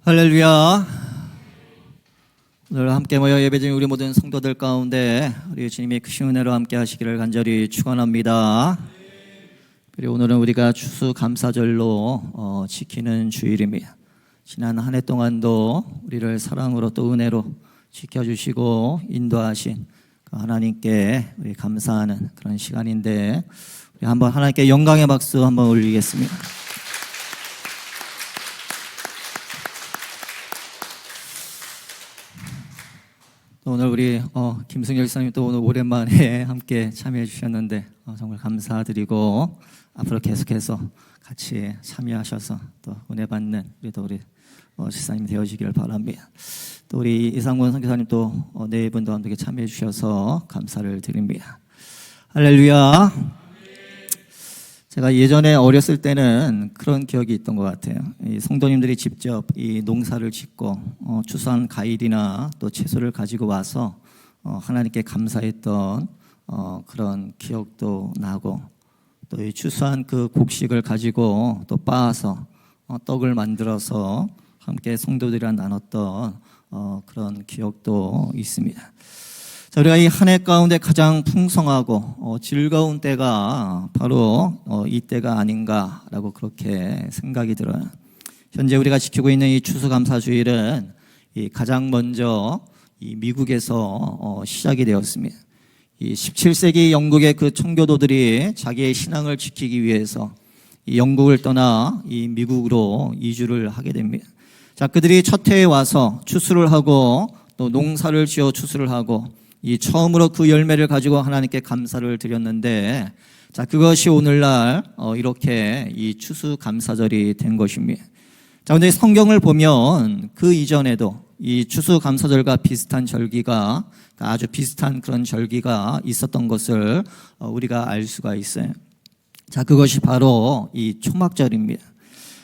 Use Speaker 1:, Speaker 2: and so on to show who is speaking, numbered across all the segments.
Speaker 1: 할렐루야. 오늘 함께 모여 예배드린 우리 모든 성도들 가운데 우리 주님이 크신 은혜로 함께 하시기를 간절히 축원합니다. 그리고 오늘은 우리가 추수감사절로 지키는 주일입니다. 지난 한 해 동안도 우리를 사랑으로 또 은혜로 지켜주시고 인도하신 그 하나님께 우리 감사하는 그런 시간인데, 우리 한번 하나님께 영광의 박수 한번 올리겠습니다. 오늘 우리 김승열 목사님 또 오늘 오랜만에 함께 참여해 주셨는데 정말 감사드리고, 앞으로 계속해서 같이 참여하셔서 또 은혜 받는 우리 집사님 되어주시기를 바랍니다. 또 우리 이상권 선교사님 또 네 분도 함께 참여해 주셔서 감사를 드립니다. 할렐루야. 제가 예전에 어렸을 때는 그런 기억이 있던 것 같아요. 이 성도님들이 직접 이 농사를 짓고 추수한 과일이나 또 채소를 가지고 와서 하나님께 감사했던 그런 기억도 나고, 또 이 추수한 그 곡식을 가지고 또 빻아서 떡을 만들어서 함께 성도들이랑 나눴던 그런 기억도 있습니다. 자, 우리가 이 한 해 가운데 가장 풍성하고 즐거운 때가 바로 이때가 아닌가라고 그렇게 생각이 들어요. 현재 우리가 지키고 있는 이 추수감사주일은 가장 먼저 이 미국에서 시작이 되었습니다. 이 17세기 영국의 그 청교도들이 자기의 신앙을 지키기 위해서 이 영국을 떠나 이 미국으로 이주를 하게 됩니다. 자, 그들이 첫 해에 와서 추수를 하고 또 농사를 지어 추수를 하고 이 처음으로 그 열매를 가지고 하나님께 감사를 드렸는데, 자, 그것이 오늘날 이렇게 이 추수감사절이 된 것입니다. 자, 근데 성경을 보면 그 이전에도 이 추수감사절과 비슷한 절기가, 아주 비슷한 그런 절기가 있었던 것을 우리가 알 수가 있어요. 자, 그것이 바로 이 초막절입니다.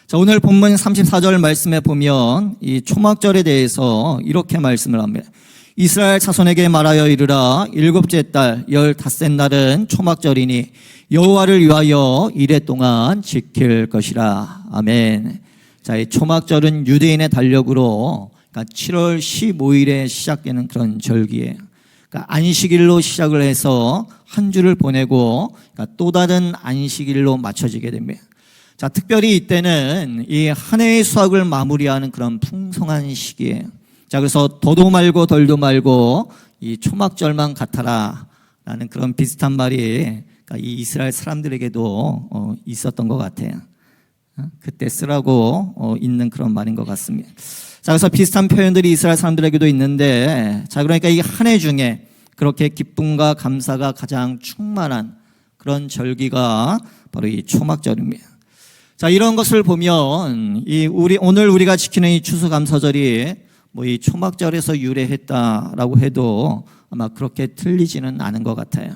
Speaker 1: 자, 오늘 본문 34절 말씀에 보면 이 초막절에 대해서 이렇게 말씀을 합니다. 이스라엘 자손에게 말하여 이르라. 일곱째 달 15째 날은 초막절이니 여호와를 위하여 이래 동안 지킬 것이라. 아멘. 자, 이 초막절은 유대인의 달력으로 7월 15일에 시작되는 그런 절기예요. 그러니까 안식일로 시작을 해서 한 주를 보내고 또 다른 안식일로 맞춰지게 됩니다. 자, 특별히 이때는 이 한 해의 수확을 마무리하는 그런 풍성한 시기예요. 자, 그래서 더도 말고 덜도 말고 이 초막절만 같아라 라는 그런 비슷한 말이 이 이스라엘 사람들에게도 있었던 것 같아요. 그때 쓰라고 있는 그런 말인 것 같습니다. 자, 그래서 비슷한 표현들이 이스라엘 사람들에게도 있는데, 자, 그러니까 이 한 해 중에 그렇게 기쁨과 감사가 가장 충만한 그런 절기가 바로 이 초막절입니다. 자, 이런 것을 보면 오늘 우리가 지키는 이 추수감사절이 이 초막절에서 유래했다라고 해도 아마 그렇게 틀리지는 않은 것 같아요.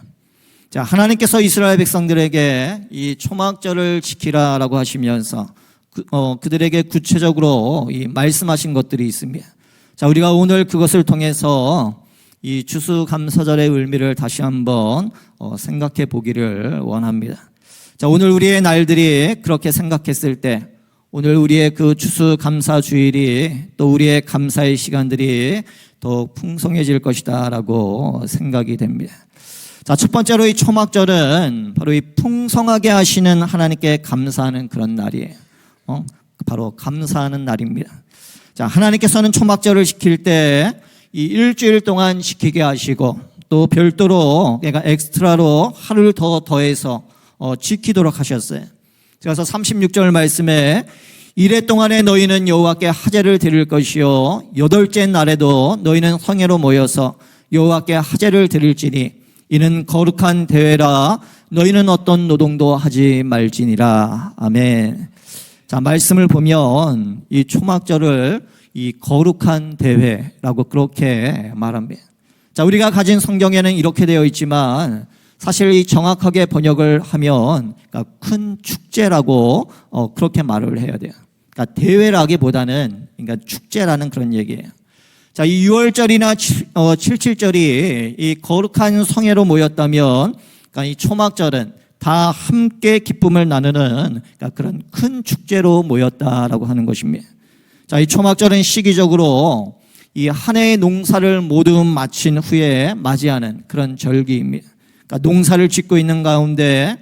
Speaker 1: 자, 하나님께서 이스라엘 백성들에게 이 초막절을 지키라라고 하시면서 그들에게 구체적으로 말씀하신 것들이 있습니다. 자, 우리가 오늘 그것을 통해서 이 추수감사절의 의미를 다시 한번 생각해 보기를 원합니다. 자, 오늘 우리의 날들이 그렇게 생각했을 때, 오늘 우리의 그 추수감사주일이 또 우리의 감사의 시간들이 더 풍성해질 것이다 라고 생각이 됩니다. 자, 첫 번째로 이 초막절은 바로 이 풍성하게 하시는 하나님께 감사하는 그런 날이에요. 바로 감사하는 날입니다. 자, 하나님께서는 초막절을 지킬 때 이 일주일 동안 지키게 하시고, 또 별도로, 그러니까 엑스트라로 하루를 더 더해서 지키도록 하셨어요. 그래서 36절 말씀에 이래 동안에 너희는 여호와께 하제를 드릴 것이요 여덟째 날에도 너희는 성회로 모여서 여호와께 하제를 드릴지니 이는 거룩한 대회라. 너희는 어떤 노동도 하지 말지니라. 아멘. 자, 말씀을 보면 이 초막절을 이 거룩한 대회라고 그렇게 말합니다. 자, 우리가 가진 성경에는 이렇게 되어 있지만 사실 이 정확하게 번역을 하면 큰 축제라고 그렇게 말을 해야 돼요. 그러니까 대회라기보다는 그러니까 축제라는 그런 얘기예요. 자, 이 6월절이나 7.7절이 이 거룩한 성회로 모였다면, 그러니까 이 초막절은 다 함께 기쁨을 나누는 그런 큰 축제로 모였다라고 하는 것입니다. 자, 이 초막절은 시기적으로 이 한 해의 농사를 모두 마친 후에 맞이하는 그런 절기입니다. 그러니까 농사를 짓고 있는 가운데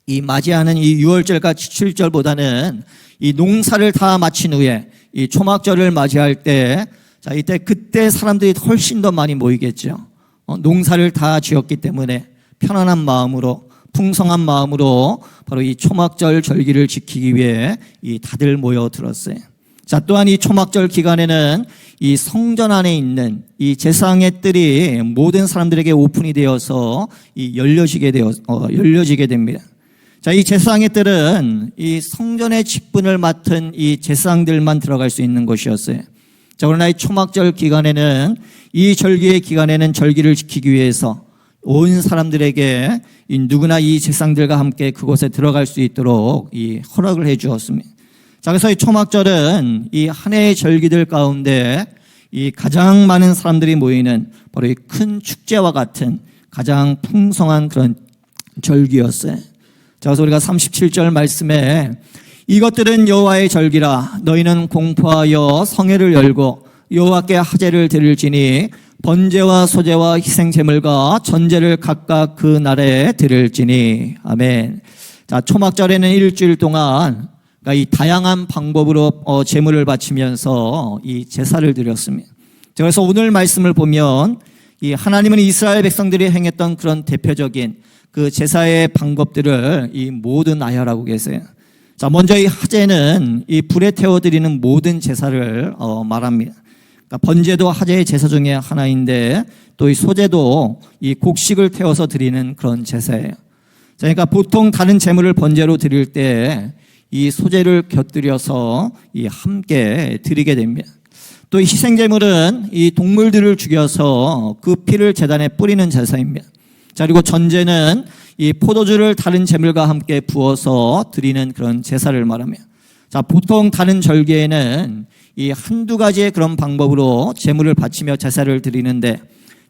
Speaker 1: 이 맞이하는 이 6월절과 7절보다는 이 농사를 다 마친 후에 이 초막절을 맞이할 때, 자, 그때 사람들이 훨씬 더 많이 모이겠죠. 농사를 다 지었기 때문에 편안한 마음으로, 풍성한 마음으로 바로 이 초막절 절기를 지키기 위해 이 다들 모여들었어요. 자, 또한 이 초막절 기간에는 이 성전 안에 있는 이 제사장의 뜰이 모든 사람들에게 오픈이 되어서 이 열려지게 됩니다. 자, 이 제사장의 뜰은 이 성전의 직분을 맡은 이 제사장들만 들어갈 수 있는 곳이었어요. 자, 그러나 이 초막절 기간에는, 이 절기의 기간에는 절기를 지키기 위해서 온 사람들에게 누구나 이 제사장들과 함께 그곳에 들어갈 수 있도록 이 허락을 해 주었습니다. 자, 그래서 이 초막절은 이 한 해의 절기들 가운데 이 가장 많은 사람들이 모이는 바로 이 큰 축제와 같은 가장 풍성한 그런 절기였어요. 자, 그래서 우리가 37절 말씀에 이것들은 여호와의 절기라 너희는 공포하여 성회를 열고 여호와께 하제를 드릴지니 번제와 소제와 희생제물과 전제를 각각 그 날에 드릴지니. 아멘. 자, 초막절에는 일주일 동안 그러니까 이 다양한 방법으로 제물을 바치면서 이 제사를 드렸습니다. 그래서 오늘 말씀을 보면 이 하나님은 이스라엘 백성들이 행했던 그런 대표적인 그 제사의 방법들을 이 모두 나열하고 계세요. 자, 먼저 이 하제는 이 불에 태워드리는 모든 제사를 말합니다. 그러니까 번제도 하제의 제사 중에 하나인데 또 이 소제도 이 곡식을 태워서 드리는 그런 제사예요. 자, 그러니까 보통 다른 제물을 번제로 드릴 때 이 소제를 곁들여서 이 함께 드리게 됩니다. 또 희생제물은 이 동물들을 죽여서 그 피를 제단에 뿌리는 제사입니다. 자, 그리고 전제는 이 포도주를 다른 제물과 함께 부어서 드리는 그런 제사를 말합니다. 자, 보통 다른 절기에는 이 한두 가지의 그런 방법으로 제물을 바치며 제사를 드리는데,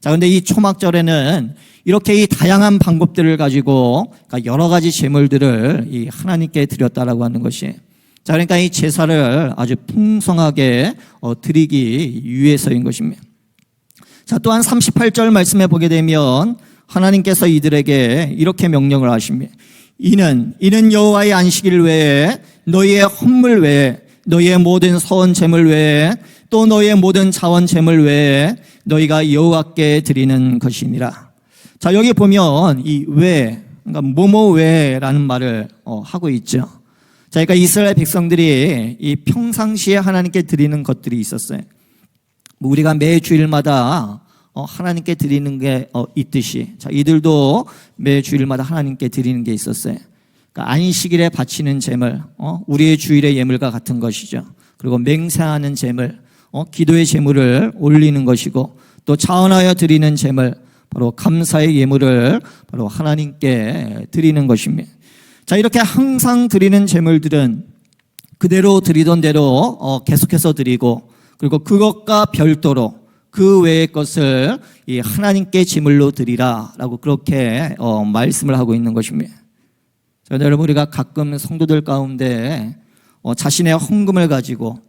Speaker 1: 자, 근데 이 초막절에는 이렇게 이 다양한 방법들을 가지고 그러니까 여러 가지 제물들을 이 하나님께 드렸다라고 하는 것이, 자, 그러니까 이 제사를 아주 풍성하게 드리기 위해서인 것입니다. 자, 또한 38절 말씀에 보게 되면 하나님께서 이들에게 이렇게 명령을 하십니다. 이는 여호와의 안식일 외에 너희의 헌물 외에 너희의 모든 서원 제물 외에 또 너희의 모든 자원 제물 외에 너희가 여호와께 드리는 것이니라. 자, 여기 보면 이 외, 그러니까 뭐뭐 외라는 말을 하고 있죠. 자, 그러니까 이스라엘 백성들이 이 평상시에 하나님께 드리는 것들이 있었어요. 우리가 매 주일마다 하나님께 드리는 게 있듯이, 자, 이들도 매 주일마다 하나님께 드리는 게 있었어요. 그러니까 안식일에 바치는 제물, 우리의 주일의 예물과 같은 것이죠. 그리고 맹세하는 제물, 기도의 제물을 올리는 것이고, 또 자원하여 드리는 제물, 바로 감사의 예물을 바로 하나님께 드리는 것입니다. 자, 이렇게 항상 드리는 제물들은 그대로 드리던 대로 계속해서 드리고, 그리고 그것과 별도로 그 외의 것을 이 하나님께 제물로 드리라라고 그렇게 말씀을 하고 있는 것입니다. 자, 여러분, 우리가 가끔 성도들 가운데 자신의 헌금을 가지고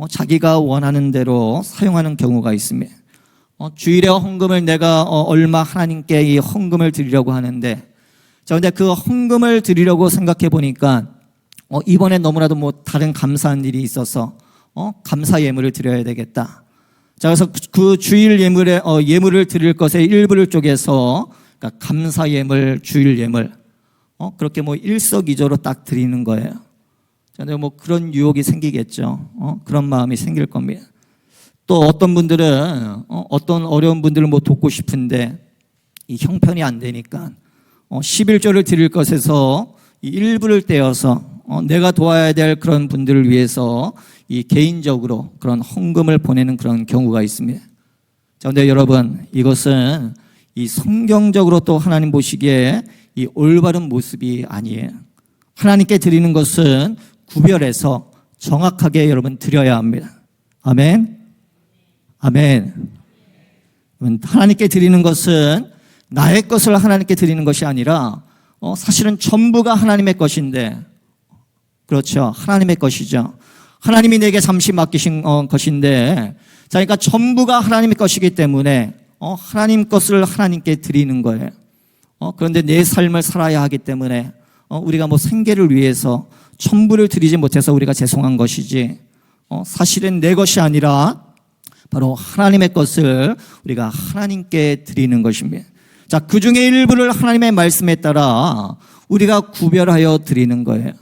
Speaker 1: 자기가 원하는 대로 사용하는 경우가 있습니다. 주일에 헌금을 내가 얼마 하나님께 이 헌금을 드리려고 하는데, 자, 근데 그 헌금을 드리려고 생각해 보니까 이번에 너무나도 뭐 다른 감사한 일이 있어서 감사 예물을 드려야 되겠다. 자, 그래서 그 주일 예물을 드릴 것의 일부를 쪼개서 그러니까 감사 예물, 주일 예물 그렇게 뭐 일석이조로 딱 드리는 거예요. 자, 근데 뭐 그런 유혹이 생기겠죠. 그런 마음이 생길 겁니다. 또 어떤 분들은 어떤 어려운 분들을 뭐 돕고 싶은데 이 형편이 안 되니까 11조를 드릴 것에서 이 일부를 떼어서 내가 도와야 될 그런 분들을 위해서 이 개인적으로 그런 헌금을 보내는 그런 경우가 있습니다. 자, 근데 여러분, 이것은 이 성경적으로 또 하나님 보시기에 이 올바른 모습이 아니에요. 하나님께 드리는 것은 구별해서 정확하게 여러분 드려야 합니다. 아멘. 아멘. 하나님께 드리는 것은 나의 것을 하나님께 드리는 것이 아니라 사실은 전부가 하나님의 것인데, 그렇죠, 하나님의 것이죠. 하나님이 내게 잠시 맡기신 것인데, 자, 그러니까 전부가 하나님의 것이기 때문에 하나님 것을 하나님께 드리는 거예요. 그런데 내 삶을 살아야 하기 때문에 우리가 뭐 생계를 위해서 전부를 드리지 못해서 우리가 죄송한 것이지, 사실은 내 것이 아니라 바로 하나님의 것을 우리가 하나님께 드리는 것입니다. 자, 그 중에 일부를 하나님의 말씀에 따라 우리가 구별하여 드리는 거예요.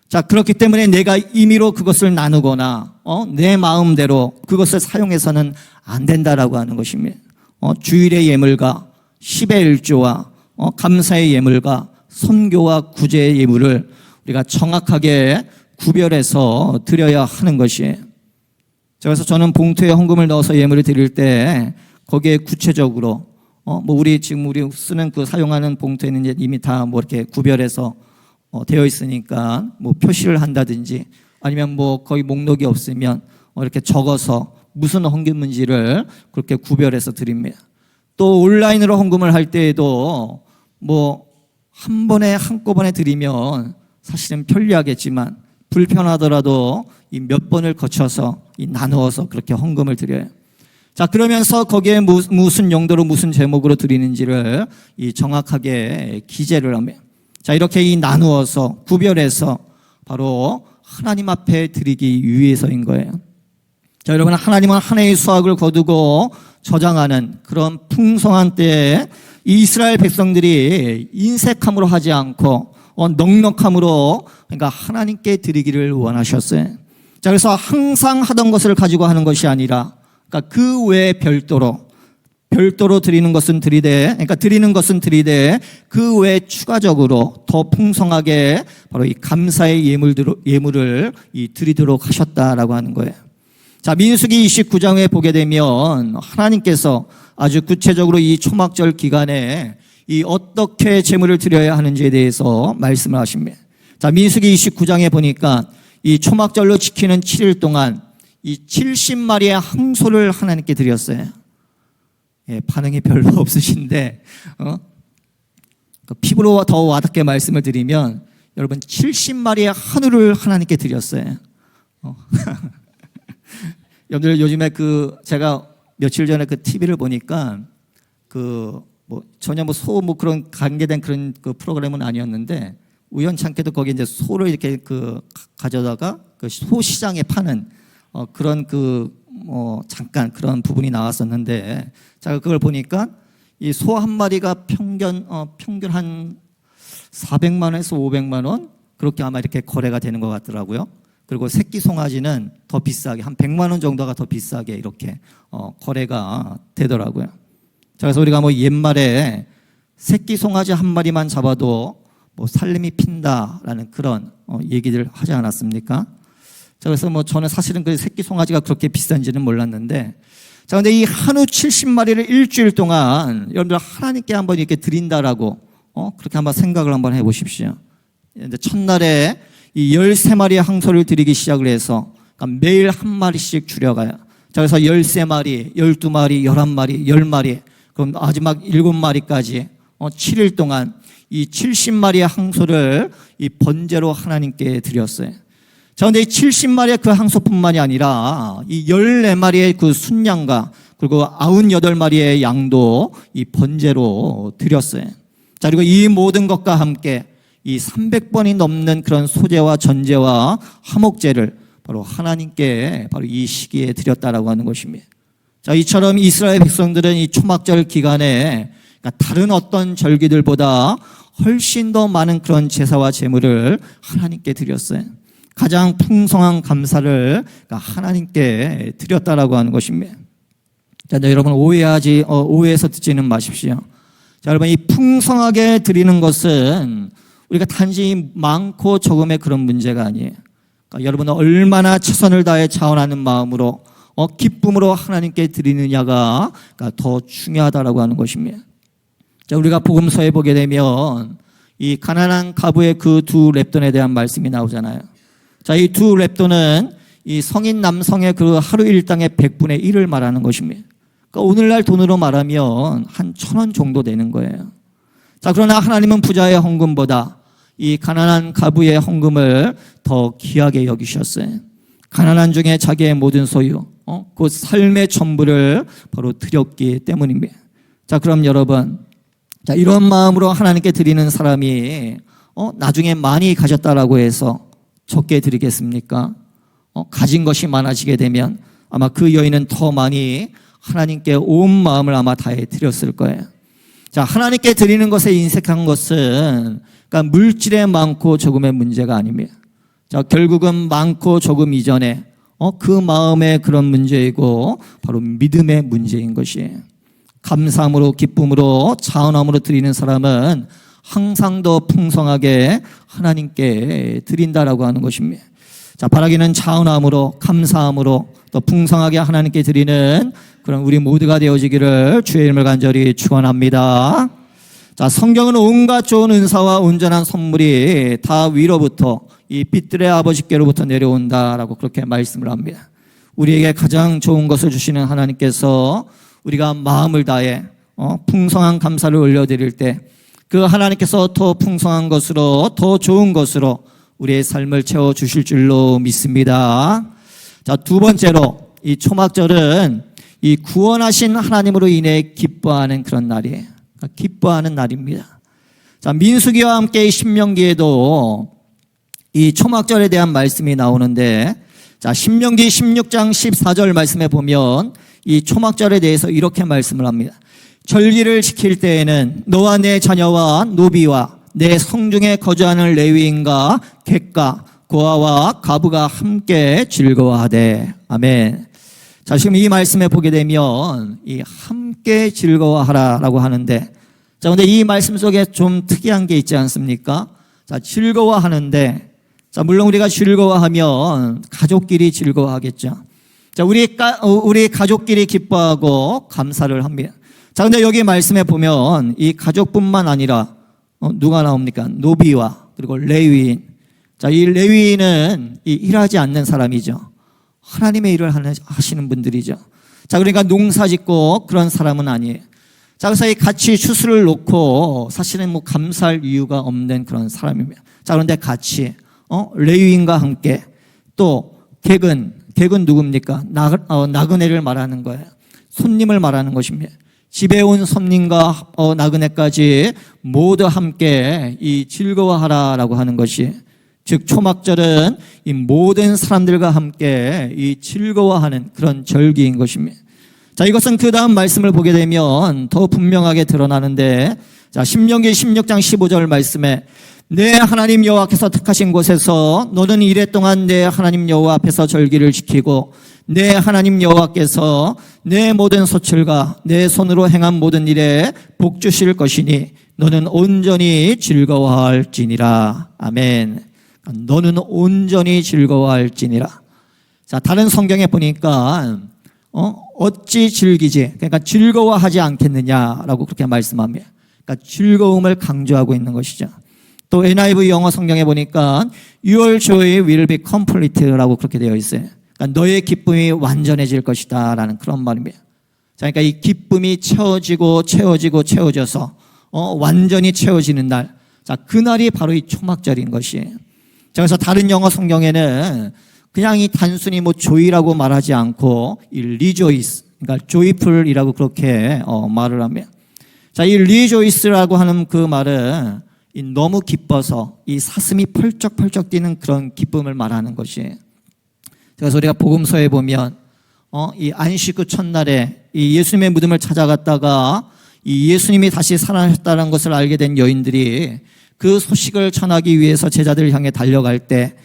Speaker 1: 자, 그렇기 때문에 내가 임의로 그것을 나누거나 내 마음대로 그것을 사용해서는 안 된다라고 하는 것입니다. 주일의 예물과 10의 1조와 감사의 예물과 선교와 구제의 예물을 우리가 정확하게 구별해서 드려야 하는 것이에요. 그래서 저는 봉투에 헌금을 넣어서 예물을 드릴 때 거기에 구체적으로 우리 지금 우리 쓰는 그 사용하는 봉투에는 이제 이미 다 뭐 이렇게 구별해서 되어 있으니까 뭐 표시를 한다든지 아니면 뭐 거의 목록이 없으면 이렇게 적어서 무슨 헌금인지를 그렇게 구별해서 드립니다. 또 온라인으로 헌금을 할 때에도 뭐 한 번에 한꺼번에 드리면 사실은 편리하겠지만 불편하더라도 이 몇 번을 거쳐서 이 나누어서 그렇게 헌금을 드려요. 자, 그러면서 거기에 무슨 용도로 무슨 제목으로 드리는지를 이 정확하게 기재를 하면, 자, 이렇게 이 나누어서 구별해서 바로 하나님 앞에 드리기 위해서인 거예요. 자, 여러분, 하나님은 한 해의 수확을 거두고 저장하는 그런 풍성한 때에 이 이스라엘 백성들이 인색함으로 하지 않고 넉넉함으로, 그러니까 하나님께 드리기를 원하셨어요. 자, 그래서 항상 하던 것을 가지고 하는 것이 아니라, 그러니까 그 외에 별도로 드리는 것은 드리되, 그러니까 드리는 것은 드리되 그 외에 추가적으로 더 풍성하게 바로 이 감사의 예물을 드리도록 하셨다라고 하는 거예요. 자, 민수기 29장에 보게 되면 하나님께서 아주 구체적으로 이 초막절 기간에 이 어떻게 제물을 드려야 하는지에 대해서 말씀을 하십니다. 자, 민수기 29장에 보니까 이 초막절로 지키는 7일 동안 이 70마리의 항소를 하나님께 드렸어요. 예, 반응이 별로 없으신데, 피부로 더 와닿게 말씀을 드리면, 여러분 70마리의 한우를 하나님께 드렸어요. 여러분들 요즘에 제가 며칠 전에 TV를 보니까 전혀 그런 관계된 그런 프로그램은 아니었는데 우연찮게도 거기 이제 소를 이렇게 가져다가 소 시장에 파는 그런 잠깐 그런 부분이 나왔었는데, 제가 그걸 보니까 이 소 한 마리가 평균 한 400만 원에서 500만 원 그렇게 아마 이렇게 거래가 되는 것 같더라고요. 그리고 새끼 송아지는 더 비싸게 한 100만 원 정도가 더 비싸게 이렇게 거래가 되더라고요. 그래서 우리가 옛말에 새끼 송아지 한 마리만 잡아도 살림이 핀다라는 그런 얘기를 하지 않았습니까? 자, 그래서 저는 사실은 그 새끼 송아지가 그렇게 비싼지는 몰랐는데, 자, 근데 이 한우 70마리를 일주일 동안 여러분들 하나님께 한번 이렇게 드린다라고 그렇게 한번 생각을 한번 해보십시오. 근데 첫날에 이 13마리의 항소를 드리기 시작을 해서 그러니까 매일 한 마리씩 줄여가요. 자, 그래서 13마리, 12마리, 11마리, 10마리, 그럼 마지막 7마리까지 7일 동안 이 70마리의 항소를 이 번제로 하나님께 드렸어요. 자, 근데 이 70마리의 그 항소뿐만이 아니라 이 14마리의 그 순양과 그리고 98마리의 양도 이 번제로 드렸어요. 자, 그리고 이 모든 것과 함께 이 300번이 넘는 그런 소제와 전제와 화목제를 바로 하나님께 바로 이 시기에 드렸다라고 하는 것입니다. 자, 이처럼 이스라엘 백성들은 이 초막절 기간에 그러니까 다른 어떤 절기들보다 훨씬 더 많은 그런 제사와 제물을 하나님께 드렸어요. 가장 풍성한 감사를 하나님께 드렸다라고 하는 것입니다. 자, 여러분 오해해서 듣지는 마십시오. 자, 여러분 이 풍성하게 드리는 것은 우리가 단지 많고 적음의 그런 문제가 아니에요. 그러니까 여러분은 얼마나 최선을 다해 자원하는 마음으로 기쁨으로 하나님께 드리느냐가 더 중요하다라고 하는 것입니다. 자, 우리가 복음서에 보게 되면 이 가난한 과부의 그 두 렙돈에 대한 말씀이 나오잖아요. 자, 이 두 렙돈은 이 성인 남성의 그 하루 일당의 100분의 1을 말하는 것입니다. 그러니까 오늘날 돈으로 말하면 한 1,000원 정도 되는 거예요. 자, 그러나 하나님은 부자의 헌금보다 이 가난한 과부의 헌금을 더 귀하게 여기셨어요. 가난한 중에 자기의 모든 소유, 그 삶의 전부를 바로 드렸기 때문입니다. 자, 그럼 여러분, 자, 이런 마음으로 하나님께 드리는 사람이 나중에 많이 가졌다라고 해서 적게 드리겠습니까? 가진 것이 많아지게 되면 아마 그 여인은 더 많이 하나님께 온 마음을 아마 다해 드렸을 거예요. 자, 하나님께 드리는 것에 인색한 것은 그러니까 물질의 많고 적음의 문제가 아닙니다. 자, 결국은 많고 적음 이전에 그 마음의 그런 문제이고 바로 믿음의 문제인 것이에요. 감사함으로 기쁨으로 자원함으로 드리는 사람은 항상 더 풍성하게 하나님께 드린다라고 하는 것입니다. 자, 바라기는 자원함으로 감사함으로 또 풍성하게 하나님께 드리는 그런 우리 모두가 되어지기를 주의 이름을 간절히 축원합니다. 자, 성경은 온갖 좋은 은사와 온전한 선물이 다 위로부터 이 빛들의 아버지께로부터 내려온다라고 그렇게 말씀을 합니다. 우리에게 가장 좋은 것을 주시는 하나님께서 우리가 마음을 다해 풍성한 감사를 올려드릴 때 그 하나님께서 더 풍성한 것으로 더 좋은 것으로 우리의 삶을 채워주실 줄로 믿습니다. 자, 두 번째로 이 초막절은 이 구원하신 하나님으로 인해 기뻐하는 그런 날이에요. 기뻐하는 날입니다. 자, 민수기와 함께 신명기에도 이 초막절에 대한 말씀이 나오는데, 자, 신명기 16장 14절 말씀에 보면 이 초막절에 대해서 이렇게 말씀을 합니다. 절기를 지킬 때에는 너와 내 자녀와 노비와 내 성중에 거주하는 레위인과 객과 고아와 가부가 함께 즐거워하되. 아멘. 자, 지금 이 말씀에 보게 되면 이 함께 즐거워하라라고 하는데, 자, 근데 이 말씀 속에 좀 특이한 게 있지 않습니까? 자, 즐거워하는데, 자, 물론 우리가 즐거워하면 가족끼리 즐거워하겠죠. 자, 우리 가족끼리 기뻐하고 감사를 합니다. 자, 근데 여기 말씀에 보면 이 가족뿐만 아니라 누가 나옵니까? 노비와 그리고 레위인. 자, 이 레위인은 이 일하지 않는 사람이죠. 하나님의 일을 하시는 분들이죠. 자, 그러니까 농사 짓고 그런 사람은 아니에요. 자, 그래서 이 같이 추수를 놓고 사실은 뭐 감사할 이유가 없는 그런 사람입니다. 자, 그런데 같이 레위인과 함께 또 객은 누굽니까? 나그네를 말하는 거예요. 손님을 말하는 것입니다. 집에 온 손님과 나그네까지 모두 함께 이 즐거워하라라고 하는 것이, 즉 초막절은 이 모든 사람들과 함께 이 즐거워하는 그런 절기인 것입니다. 자, 이것은 그 다음 말씀을 보게 되면 더 분명하게 드러나는데, 자, 신명기 16장 15절 말씀에 내 하나님 여호와께서 택하신 곳에서 너는 이래 동안 내 하나님 여호와 앞에서 절기를 지키고 내 하나님 여호와께서 내 모든 소출과 내 손으로 행한 모든 일에 복 주실 것이니 너는 온전히 즐거워할지니라. 아멘. 너는 온전히 즐거워할지니라. 자, 다른 성경에 보니까 어찌 즐기지? 그러니까 즐거워하지 않겠느냐라고 그렇게 말씀합니다. 그러니까 즐거움을 강조하고 있는 것이죠. 또 NIV 영어 성경에 보니까 Your joy will be complete라고 그렇게 되어 있어요. 그러니까 너의 기쁨이 완전해질 것이다 라는 그런 말입니다. 자, 그러니까 이 기쁨이 채워져서 완전히 채워지는 날, 자, 그날이 바로 이 초막절인 것이에요. 자, 그래서 다른 영어 성경에는 그냥 이 단순히 뭐 joy라고 말하지 않고 이 rejoice, 그러니까 joyful이라고 그렇게 말을 합니다. 자, 이 rejoice라고 하는 그 말은 이 너무 기뻐서 이 사슴이 펄쩍펄쩍 뛰는 그런 기쁨을 말하는 것이에요. 그래서 우리가 복음서에 보면 이 안식 그 첫날에 이 예수님의 무덤을 찾아갔다가 이 예수님이 다시 살아나셨다는 것을 알게 된 여인들이 그 소식을 전하기 위해서 제자들을 향해 달려갈 때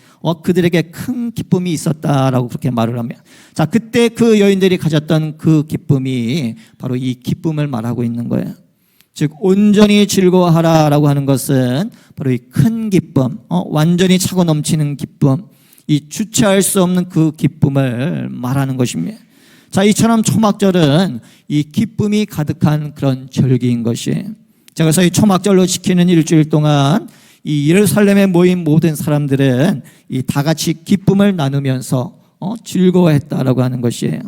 Speaker 1: 그들에게 큰 기쁨이 있었다라고 그렇게 말을 합니다. 자, 그때 그 여인들이 가졌던 그 기쁨이 바로 이 기쁨을 말하고 있는 거예요. 즉 온전히 즐거워하라라고 하는 것은 바로 이 큰 기쁨, 완전히 차고 넘치는 기쁨, 이 주체할 수 없는 그 기쁨을 말하는 것입니다. 자, 이처럼 초막절은 이 기쁨이 가득한 그런 절기인 것이에요. 자, 그래서 이 초막절로 지키는 일주일 동안 이 예루살렘에 모인 모든 사람들은 이 다 같이 기쁨을 나누면서 즐거워했다라고 하는 것이에요.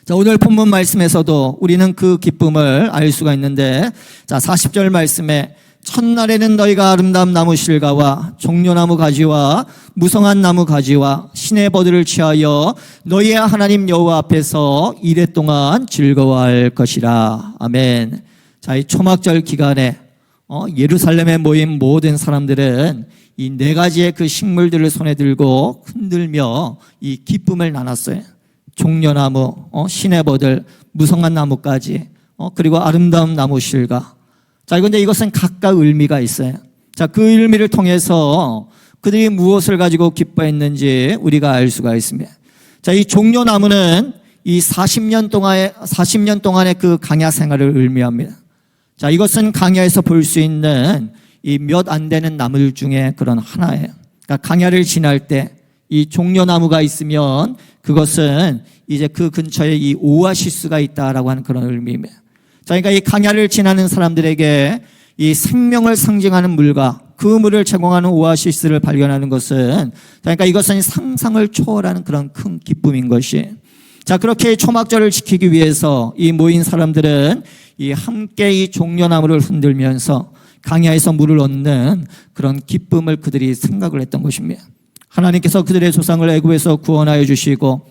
Speaker 1: 자, 오늘 본문 말씀에서도 우리는 그 기쁨을 알 수가 있는데, 자, 40절 말씀에 첫날에는 너희가 아름다운 나무 실과와 종려나무 가지와 무성한 나무 가지와 시내버들을 취하여 너희의 하나님 여호와 앞에서 이레 동안 즐거워할 것이라. 아멘. 자, 이 초막절 기간에 예루살렘에 모인 모든 사람들은 이 네 가지의 그 식물들을 손에 들고 흔들며 이 기쁨을 나눴어요. 종려나무, 시내버들, 무성한 나무까지, 그리고 아름다운 나무 실과. 자, 그런데 이것은 각각 의미가 있어요. 자, 그 의미를 통해서 그들이 무엇을 가지고 기뻐했는지 우리가 알 수가 있습니다. 자, 이 종려나무는 이 40년 동안의 그 강야 생활을 의미합니다. 자, 이것은 강야에서 볼 수 있는 이 몇 안 되는 나무들 중에 그런 하나예요. 그러니까 강야를 지날 때 이 종려나무가 있으면 그것은 이제 그 근처에 이 오아시스가 있다라고 하는 그런 의미입니다. 자, 그러니까 이 강야를 지나는 사람들에게 이 생명을 상징하는 물과 그 물을 제공하는 오아시스를 발견하는 것은, 그러니까 이것은 상상을 초월하는 그런 큰 기쁨인 것이. 자, 그렇게 초막절을 지키기 위해서 이 모인 사람들은 이 함께 이 종려나무를 흔들면서 강야에서 물을 얻는 그런 기쁨을 그들이 생각을 했던 것입니다. 하나님께서 그들의 조상을 애굽에서 구원하여 주시고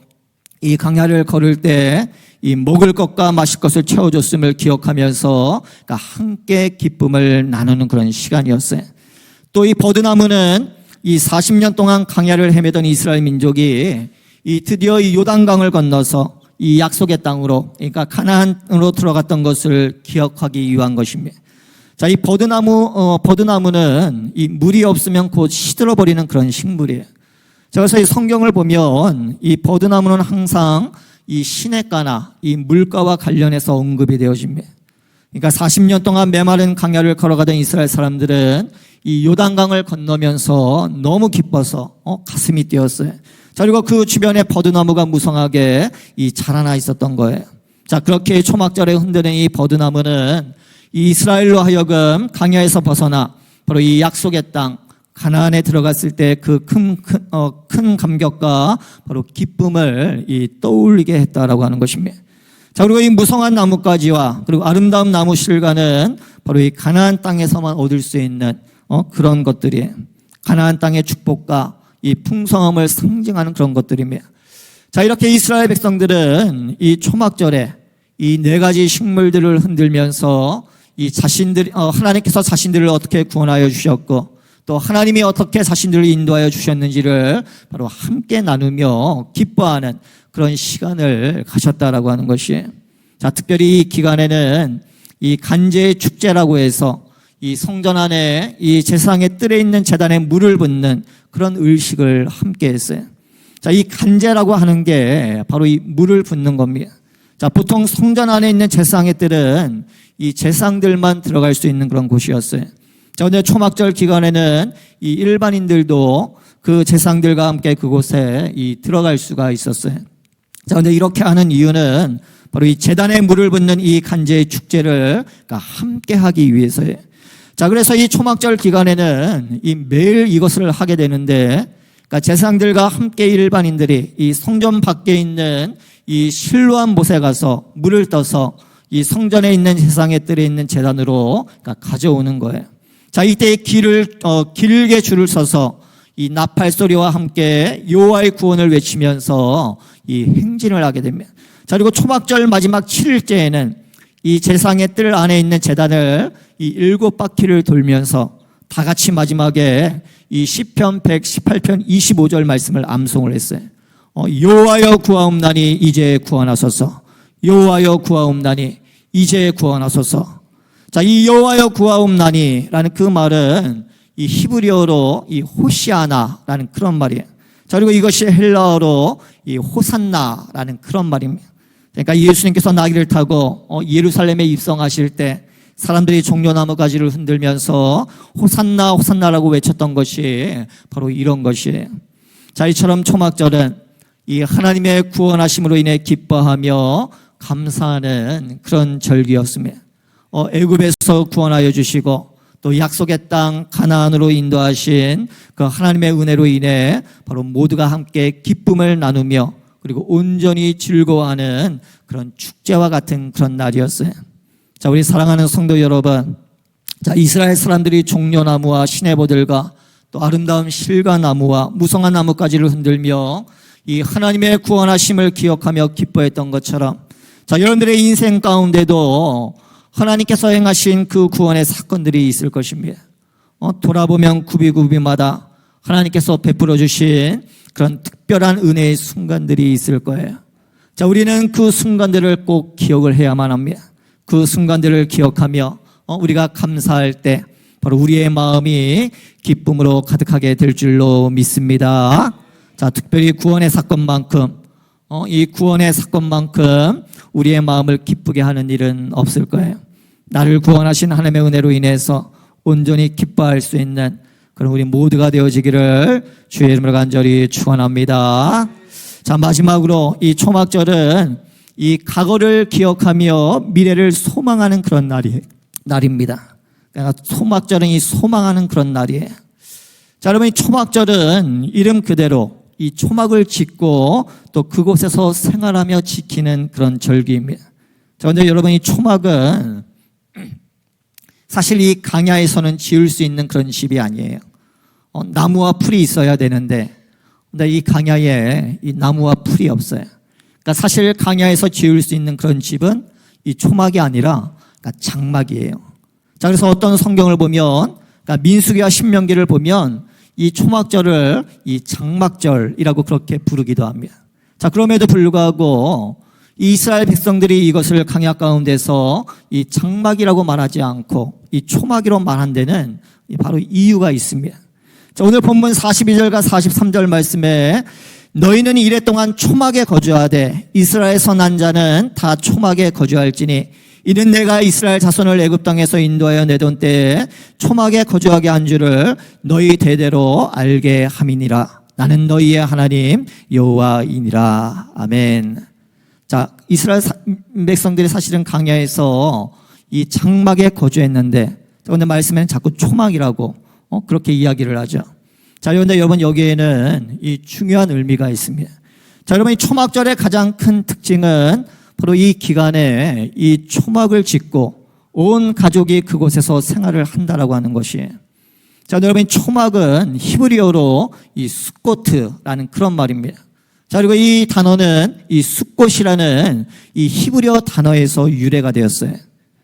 Speaker 1: 이 강야를 걸을 때 이 먹을 것과 마실 것을 채워줬음을 기억하면서 그러니까 함께 기쁨을 나누는 그런 시간이었어요. 또 이 버드나무는 이 40년 동안 강야를 헤매던 이스라엘 민족이 이 드디어 이 요단강을 건너서 이 약속의 땅으로, 그러니까 가나안으로 들어갔던 것을 기억하기 위한 것입니다. 자, 이 버드나무는 이 물이 없으면 곧 시들어버리는 그런 식물이에요. 자, 그래서 이 성경을 보면 이 버드나무는 항상 이 시냇가나 이 물가와 관련해서 언급이 되어집니다. 그러니까 40년 동안 메마른 강야를 걸어가던 이스라엘 사람들은 이 요단강을 건너면서 너무 기뻐서 가슴이 뛰었어요. 자, 그리고 그 주변에 버드나무가 무성하게 이 자라나 있었던 거예요. 자, 그렇게 초막절에 흔드는 이 버드나무는 이 이스라엘로 하여금 강야에서 벗어나 바로 이 약속의 땅 가나안에 들어갔을 때 그 큰 감격과 바로 기쁨을 이 떠올리게 했다라고 하는 것입니다. 자, 그리고 이 무성한 나무가지와 그리고 아름다운 나무 실과는 바로 이 가나안 땅에서만 얻을 수 있는 그런 것들이에요. 가나안 땅의 축복과 이 풍성함을 상징하는 그런 것들입니다. 자, 이렇게 이스라엘 백성들은 이 초막절에 이 네 가지 식물들을 흔들면서 이 하나님께서 자신들을 어떻게 구원하여 주셨고 또 하나님이 어떻게 자신들을 인도하여 주셨는지를 바로 함께 나누며 기뻐하는 그런 시간을 가졌다라고 하는 것이. 자, 특별히 이 기간에는 이 간제의 축제라고 해서 이 성전 안에 이 제사장의 뜰에 있는 제단에 물을 붓는 그런 의식을 함께 했어요. 자, 이 간제라고 하는 게 바로 이 물을 붓는 겁니다. 자, 보통 성전 안에 있는 제사장의 뜰은 이 제사장들만 들어갈 수 있는 그런 곳이었어요. 자, 근데 초막절 기간에는 이 일반인들도 그 제사장들과 함께 그곳에 들어갈 수가 있었어요. 자, 근데 이렇게 하는 이유는 바로 이 제단에 물을 붓는 이 간제의 축제를 그러니까 함께 하기 위해서예요. 자, 그래서 이 초막절 기간에는 이 매일 이것을 하게 되는데, 그러니까 제사장들과 함께 일반인들이 이 성전 밖에 있는 이 실로암 못에 가서 물을 떠서 이 성전에 있는 제사장의 뜰에 있는 제단으로 그러니까 가져오는 거예요. 자, 이때 길게 줄을 서서 이 나팔 소리와 함께 여호와의 구원을 외치면서 이 행진을 하게 됩니다. 자, 그리고 초막절 마지막 7일째에는 이 제사장의 뜰 안에 있는 제단을 이 7바퀴를 돌면서 다 같이 마지막에 이 시편 118편 25절 말씀을 암송을 했어요. 여호와여 구하옵나니 이제 구원하소서. 여호와여 구하옵나니 이제 구원하소서. 자, 이 여호와여 구하옵나니라는 그 말은 이 히브리어로 이 호시아나라는 그런 말이에요. 자, 그리고 이것이 헬라어로 이 호산나라는 그런 말입니다. 그러니까 예수님께서 나귀를 타고 예루살렘에 입성하실 때 사람들이 종려나무 가지를 흔들면서 호산나 호산나라고 외쳤던 것이 바로 이런 것이에요. 자, 이처럼 초막절은 이 하나님의 구원하심으로 인해 기뻐하며 감사하는 그런 절기였습니다. 애굽에서 구원하여 주시고 또 약속의 땅 가나안으로 인도하신 그 하나님의 은혜로 인해 바로 모두가 함께 기쁨을 나누며 그리고 온전히 즐거워하는 그런 축제와 같은 그런 날이었어요. 자, 우리 사랑하는 성도 여러분, 자, 이스라엘 사람들이 종려나무와 시내버들과 또 아름다운 실과나무와 무성한 나뭇가지를 흔들며 이 하나님의 구원하심을 기억하며 기뻐했던 것처럼, 자, 여러분들의 인생 가운데도 하나님께서 행하신 그 구원의 사건들이 있을 것입니다. 돌아보면 굽이굽이마다 하나님께서 베풀어 주신 그런 특별한 은혜의 순간들이 있을 거예요. 자, 우리는 그 순간들을 꼭 기억을 해야만 합니다. 그 순간들을 기억하며 우리가 감사할 때 바로 우리의 마음이 기쁨으로 가득하게 될 줄로 믿습니다. 자, 특별히 구원의 사건만큼, 이 구원의 사건만큼 우리의 마음을 기쁘게 하는 일은 없을 거예요. 나를 구원하신 하나님의 은혜로 인해서 온전히 기뻐할 수 있는 그런 우리 모두가 되어지기를 주의 이름으로 간절히 축원합니다. 자, 마지막으로 이 초막절은 이 과거를 기억하며 미래를 소망하는 그런 날입니다. 그러니까 초막절은 이 소망하는 그런 날이에요. 자, 여러분, 이 초막절은 이름 그대로 이 초막을 짓고 또 그곳에서 생활하며 지키는 그런 절기입니다. 자, 근데 여러분, 이 초막은 사실 이 강야에서는 지을 수 있는 그런 집이 아니에요. 나무와 풀이 있어야 되는데, 근데 이 강야에 이 나무와 풀이 없어요. 그러니까 사실 강야에서 지을 수 있는 그런 집은 이 초막이 아니라 그러니까 장막이에요. 자, 그래서 어떤 성경을 보면, 그러니까 민수기와 신명기를 보면 이 초막절을 이 장막절이라고 그렇게 부르기도 합니다. 자, 그럼에도 불구하고 이 이스라엘 백성들이 이것을 강야 가운데서 이 장막이라고 말하지 않고 이 초막이로 말한 데는 바로 이유가 있습니다. 자, 오늘 본문 42절과 43절 말씀에 너희는 이래 동안 초막에 거주하되 이스라엘에서 난 자는 다 초막에 거주할지니 이는 내가 이스라엘 자손을 애굽 땅에서 인도하여 내던 때에 초막에 거주하게 한 줄을 너희 대대로 알게 함이니라. 나는 너희의 하나님 여호와이니라. 아멘. 자, 이스라엘 백성들이 사실은 강야에서 이 장막에 거주했는데, 그런데 말씀에는 자꾸 초막이라고 그렇게 이야기를 하죠. 자, 그런데 여러분, 여기에는 이 중요한 의미가 있습니다. 자, 여러분, 이 초막절의 가장 큰 특징은 바로 이 기간에 이 초막을 짓고 온 가족이 그곳에서 생활을 한다라고 하는 것이에요. 자, 여러분, 초막은 히브리어로 이 수코트라는 그런 말입니다. 자, 그리고 이 단어는 이 숫꽃이라는 이 히브리어 단어에서 유래가 되었어요.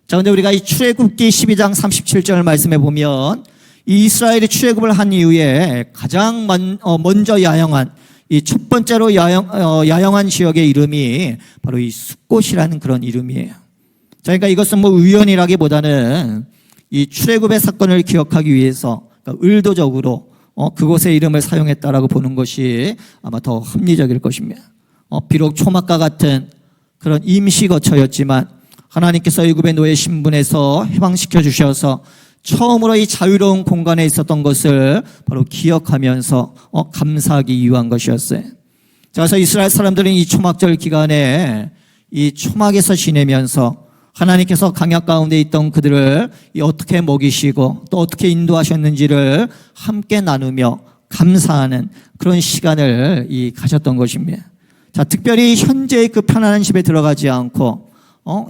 Speaker 1: 자, 근데 우리가 이 출애굽기 12장 37절 말씀에 보면 이 이스라엘이 출애굽을 한 이후에 가장 먼저 야영한 이 첫 번째로 야영한 지역의 이름이 바로 이 숫꽃이라는 그런 이름이에요. 자, 그러니까 이것은 뭐 우연이라기보다는 이 출애굽의 사건을 기억하기 위해서 그러니까 의도적으로 그곳의 이름을 사용했다라고 보는 것이 아마 더 합리적일 것입니다. 비록 초막과 같은 그런 임시 거처였지만 하나님께서 애굽의 노예 신분에서 해방시켜 주셔서 처음으로 이 자유로운 공간에 있었던 것을 바로 기억하면서 감사하기 위한 것이었어요. 자, 그래서 이스라엘 사람들은 이 초막절 기간에 이 초막에서 지내면서 하나님께서 강야 가운데 있던 그들을 어떻게 먹이시고 또 어떻게 인도하셨는지를 함께 나누며 감사하는 그런 시간을 가졌던 것입니다. 자, 특별히 현재의 그 편안한 집에 들어가지 않고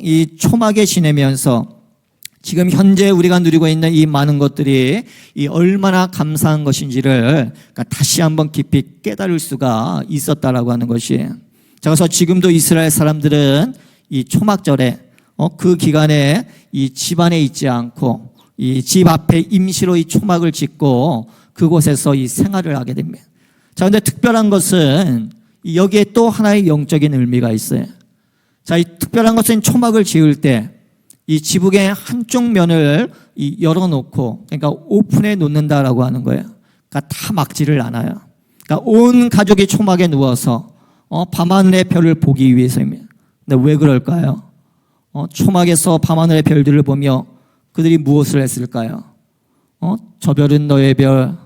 Speaker 1: 이 초막에 지내면서 지금 현재 우리가 누리고 있는 이 많은 것들이 얼마나 감사한 것인지를 다시 한번 깊이 깨달을 수가 있었다라고 하는 것이에요. 자, 그래서 지금도 이스라엘 사람들은 이 초막절에 그 기간에 이 집 안에 있지 않고 이 집 앞에 임시로 이 초막을 짓고 그곳에서 이 생활을 하게 됩니다. 자, 근데 특별한 것은 여기에 또 하나의 영적인 의미가 있어요. 자, 이 특별한 것은 초막을 지을 때 이 지붕의 한쪽 면을 열어놓고, 그러니까 오픈해 놓는다라고 하는 거예요. 그러니까 다 막지를 않아요. 그러니까 온 가족이 초막에 누워서 밤하늘의 별을 보기 위해서입니다. 근데 왜 그럴까요? 초막에서 밤하늘의 별들을 보며 그들이 무엇을 했을까요? 저 별은 너의 별,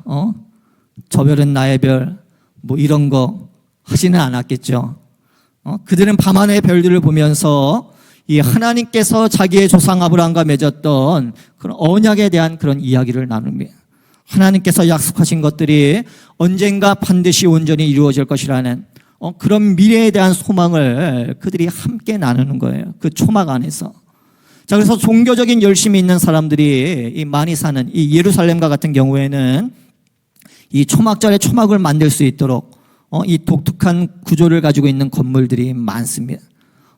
Speaker 1: 저 별은 나의 별, 뭐 이런 거 하지는 않았겠죠. 그들은 밤하늘의 별들을 보면서 이 하나님께서 자기의 조상 아브라함과 맺었던 그런 언약에 대한 그런 이야기를 나눕니다. 하나님께서 약속하신 것들이 언젠가 반드시 온전히 이루어질 것이라는 그런 미래에 대한 소망을 그들이 함께 나누는 거예요. 그 초막 안에서. 자, 그래서 종교적인 열심이 있는 사람들이 이 많이 사는 이 예루살렘과 같은 경우에는 이 초막절에 초막을 만들 수 있도록 이 독특한 구조를 가지고 있는 건물들이 많습니다.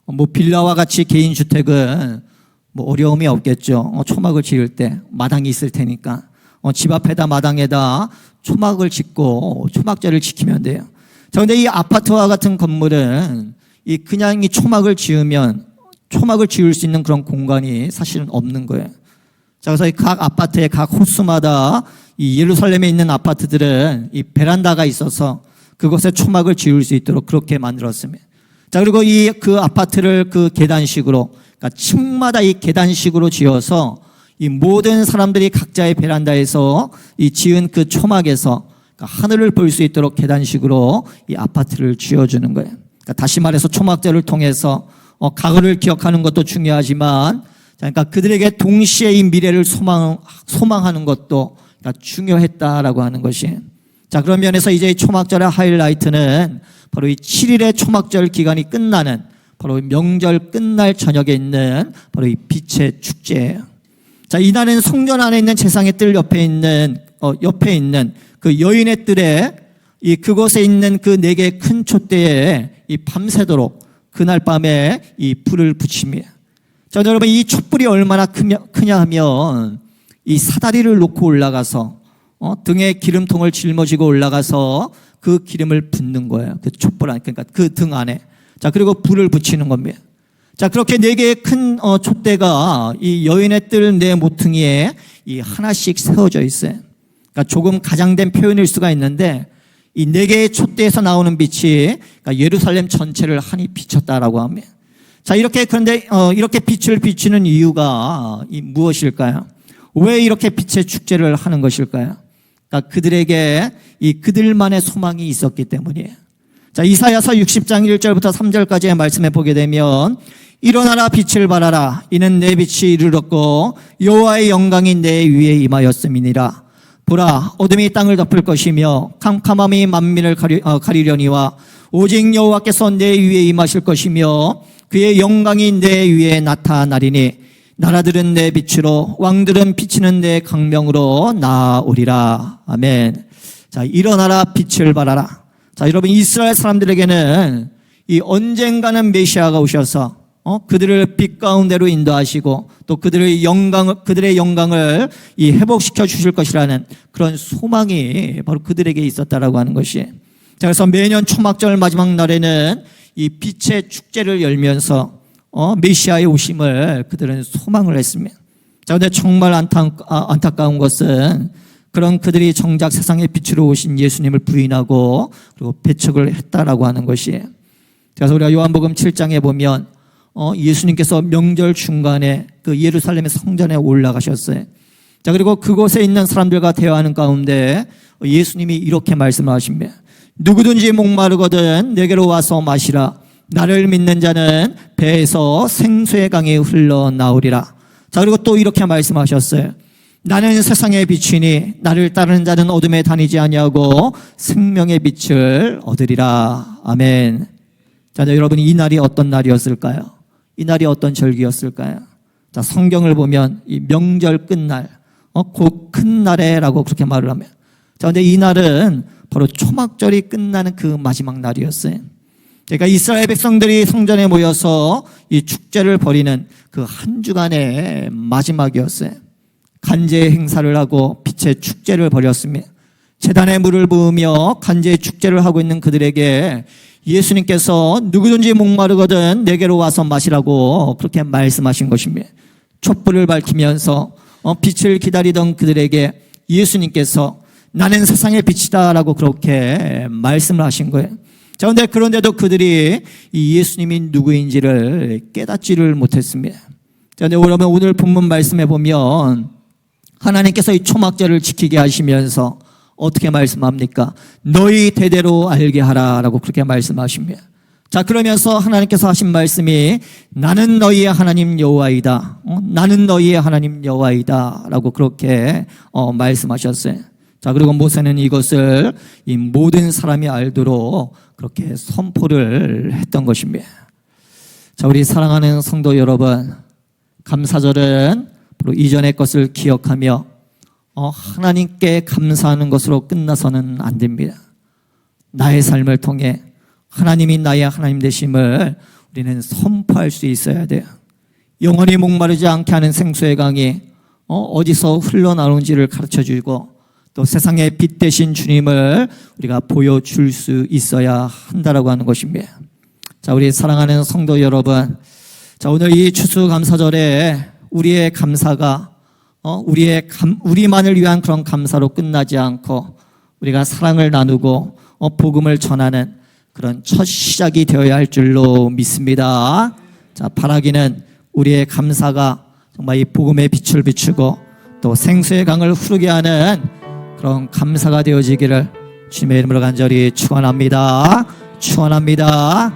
Speaker 1: 뭐 빌라와 같이 개인 주택은 뭐 어려움이 없겠죠. 초막을 지을 때 마당이 있을 테니까 집 앞에다 마당에다 초막을 짓고 초막절을 지키면 돼요. 자, 근데 이 아파트와 같은 건물은 그냥 이 초막을 지으면 초막을 지을 수 있는 그런 공간이 사실은 없는 거예요. 자, 그래서 각 아파트의 각 호수마다 이 예루살렘에 있는 아파트들은 이 베란다가 있어서 그곳에 초막을 지을 수 있도록 그렇게 만들었습니다. 자, 그리고 그 아파트를 그 계단식으로, 그러니까 층마다 이 계단식으로 지어서 이 모든 사람들이 각자의 베란다에서 이 지은 그 초막에서 그러니까 하늘을 볼 수 있도록 계단식으로 이 아파트를 지어주는 거예요. 그러니까 다시 말해서 초막절을 통해서 과거를 기억하는 것도 중요하지만, 그러니까 그들에게 동시에 이 미래를 소망하는 것도 그러니까 중요했다라고 하는 것이. 자, 그런 면에서 이제 초막절의 하이라이트는 바로 이 7일의 초막절 기간이 끝나는 바로 명절 끝날 저녁에 있는 바로 이 빛의 축제예요. 자, 이날은 성전 안에 있는 제상의 뜰 옆에 있는 그 여인의 뜰에 그곳에 있는 그 4개의 큰 촛대에 밤새도록 그날 밤에 이 불을 붙입니다. 자, 여러분, 이 촛불이 얼마나 크냐 하면 이 사다리를 놓고 올라가서 등에 기름통을 짊어지고 올라가서 그 기름을 붓는 거예요. 그 촛불 안에, 그러니까 그 등 안에. 자, 그리고 불을 붙이는 겁니다. 자, 그렇게 4개의 큰 촛대가 이 여인의 뜰 4 모퉁이에 하나씩 세워져 있어요. 그러니까 조금 가장된 표현일 수가 있는데 이 4개의 촛대에서 나오는 빛이 그러니까 예루살렘 전체를 환히 비췄다라고 합니다. 자, 그런데 이렇게 빛을 비추는 이유가 무엇일까요? 왜 이렇게 빛의 축제를 하는 것일까요? 그러니까 그들에게 그들만의 소망이 있었기 때문이에요. 자, 이사야서 60장 1절부터 3절까지의 말씀에 보게 되면 일어나라 빛을 발하라 이는 내 빛이 이르렀고 여호와의 영광이 내 위에 임하였음이니라. 보라, 어둠이 땅을 덮을 것이며 캄캄함이 만민을 가리려니와 오직 여호와께서 내 위에 임하실 것이며 그의 영광이 내 위에 나타나리니 나라들은 내 빛으로 왕들은 비치는 내 강명으로 나오리라. 아멘. 자, 일어나라 빛을 발하라. 자, 여러분, 이스라엘 사람들에게는 언젠가는 메시아가 오셔서 그들을 빛 가운데로 인도하시고 또 그들의 영광을 회복시켜 주실 것이라는 그런 소망이 바로 그들에게 있었다라고 하는 것이. 자, 그래서 매년 초막절 마지막 날에는 이 빛의 축제를 열면서 메시아의 오심을 그들은 소망을 했습니다. 자, 그런데 정말 안타까운 것은 그런 그들이 정작 세상의 빛으로 오신 예수님을 부인하고 그리고 배척을 했다라고 하는 것이에요. 그래서 우리가 요한복음 7장에 보면 예수님께서 명절 중간에 그 예루살렘의 성전에 올라가셨어요. 자, 그리고 그곳에 있는 사람들과 대화하는 가운데 예수님이 이렇게 말씀을 하십니다. 누구든지 목마르거든 내게로 와서 마시라. 나를 믿는 자는 배에서 생수의 강이 흘러나오리라. 자, 그리고 또 이렇게 말씀하셨어요. 나는 세상의 빛이니 나를 따르는 자는 어둠에 다니지 아니하고 생명의 빛을 얻으리라. 아멘. 자, 여러분, 이 날이 어떤 날이었을까요? 이 날이 어떤 절기였을까요? 자, 성경을 보면 이 명절 끝날, 곧 큰 날에라고 그렇게 말을 하면. 자, 근데 이 날은 바로 초막절이 끝나는 그 마지막 날이었어요. 그러니까 이스라엘 백성들이 성전에 모여서 이 축제를 벌이는 그 한 주간의 마지막이었어요. 간제의 행사를 하고 빛의 축제를 벌였습니다. 제단에 물을 부으며 간제의 축제를 하고 있는 그들에게 예수님께서 누구든지 목마르거든 내게로 와서 마시라고 그렇게 말씀하신 것입니다. 촛불을 밝히면서 빛을 기다리던 그들에게 예수님께서 나는 세상의 빛이다 라고 그렇게 말씀을 하신 거예요. 자, 그런데도 그들이 이 예수님이 누구인지를 깨닫지를 못했습니다. 자, 근데 여러분, 오늘 본문 말씀에 보면 하나님께서 이 초막절을 지키게 하시면서 어떻게 말씀합니까? 너희 대대로 알게 하라라고 그렇게 말씀하십니다. 자, 그러면서 하나님께서 하신 말씀이 나는 너희의 하나님 여호와이다. 나는 너희의 하나님 여호와이다 라고 그렇게 말씀하셨어요. 자, 그리고 모세는 이것을 이 모든 사람이 알도록 그렇게 선포를 했던 것입니다. 자, 우리 사랑하는 성도 여러분, 감사절은 바로 이전의 것을 기억하며 하나님께 감사하는 것으로 끝나서는 안 됩니다. 나의 삶을 통해 하나님이 나의 하나님 되심을 우리는 선포할 수 있어야 돼요. 영원히 목마르지 않게 하는 생수의 강이 어디서 흘러나오는지를 가르쳐주고 또 세상의 빛 되신 주님을 우리가 보여줄 수 있어야 한다라고 하는 것입니다. 자, 우리 사랑하는 성도 여러분, 자, 오늘 이 추수감사절에 우리의 감사가 우리만을 위한 그런 감사로 끝나지 않고 우리가 사랑을 나누고 복음을 전하는 그런 첫 시작이 되어야 할 줄로 믿습니다. 자, 바라기는 우리의 감사가 정말 이 복음의 빛을 비추고 또 생수의 강을 흐르게 하는 그런 감사가 되어지기를 주님의 이름으로 간절히 축원합니다. 축원합니다.